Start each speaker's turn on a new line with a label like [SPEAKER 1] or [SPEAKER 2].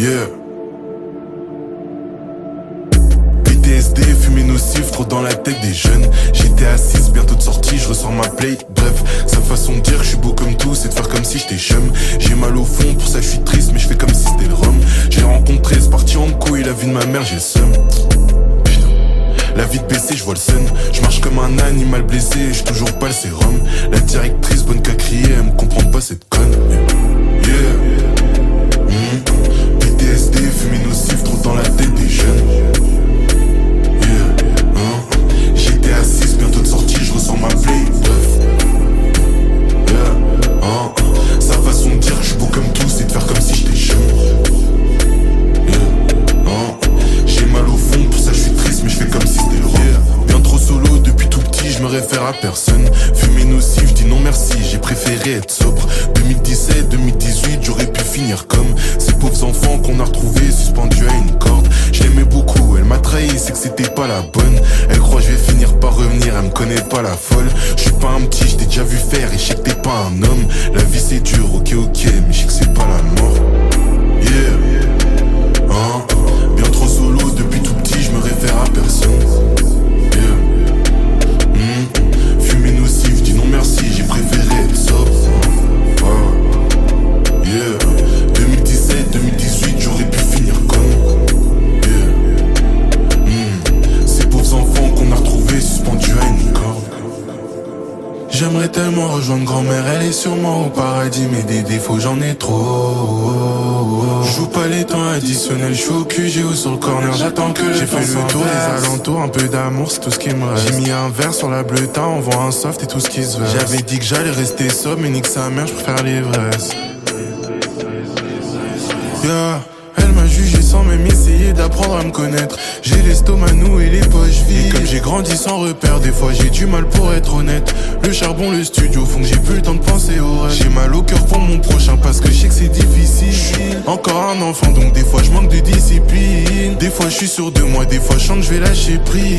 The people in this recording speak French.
[SPEAKER 1] Yeah. PTSD, fumée nocive, trop dans la tête des jeunes. J'étais assise, bientôt de sortie, je ressors ma play. Bref, sa façon de dire que je suis beau comme tout, c'est de faire comme si j'étais chum. J'ai mal au fond, pour ça je suis triste, mais je fais comme si c'était le rhum. J'ai rencontré, c'est parti en couille, la vie de ma mère, j'ai le seum. La vie de PC, je vois le sun. Je marche comme un animal blessé, j'ai toujours pas le sérum. La directrice, bonne qu'à crier, elle me comprend pas cette conne. Yeah. PTSD, fumée nocive, trop dans la tête des jeunes. Yeah. J'étais assise, bientôt de sortie, je ressens ma play. Yeah. Sa façon de dire que je suis beau comme tout, c'est de faire comme si j'étais chum. J'ai mal au fond, pour ça je suis triste, mais je fais comme si c'était le roi. Bien trop solo, depuis tout petit, je me réfère à personne. Fumée nocive, je dis non merci, j'ai préféré être sobre. 2017, 2018, j'aurais pu finir comme ces pauvres enfants qu'on a retrouvés suspendus à une corde. Je l'aimais beaucoup, elle m'a trahi, c'est que c'était pas la bonne. Elle croit que je vais finir par revenir, elle me connaît pas la folle. Je suis pas un petit, je t'ai déjà vu faire, et je sais que t'es pas un homme. La vie c'est dur, ok, mais je sais que c'est pas la mort. Yeah. Bien trop solo, depuis tout petit, je me réfère à personne. Yeah. Fumée nocive, dis non merci, j'ai préféré être sobre. Yeah. 2017, 2018, j'aurais pu finir comme. Yeah. Ces pauvres enfants qu'on a retrouvés suspendus à une corde. J'aimerais tellement rejoindre grand-mère, elle est sûrement au paradis, mais des défauts j'en ai trop. Je joue pas les temps additionnels, je suis au QG ou sur le corner, j'attends que j'ai fait le tour des alentours, un peu d'amour c'est tout ce qui me reste. J'ai mis un verre sur la bleuta, on voit un soft et tout ce qui se verse. J'avais dit que j'allais rester sobre, mais nique sa mère, je préfère l'ivresse. Yeah. Elle m'a jugé sans même essayer d'apprendre à me connaître. J'ai l'estomac noué et les poches vides. Et comme j'ai grandi sans repère, des fois j'ai du mal pour être honnête. Le charbon, le studio font que j'ai plus le temps de penser au reste. J'ai mal au cœur pour mon prochain parce que je sais que c'est difficile. Encore un enfant donc des fois je manque de discipline. Des fois je suis sûr de moi, des fois je sens que je vais lâcher prise.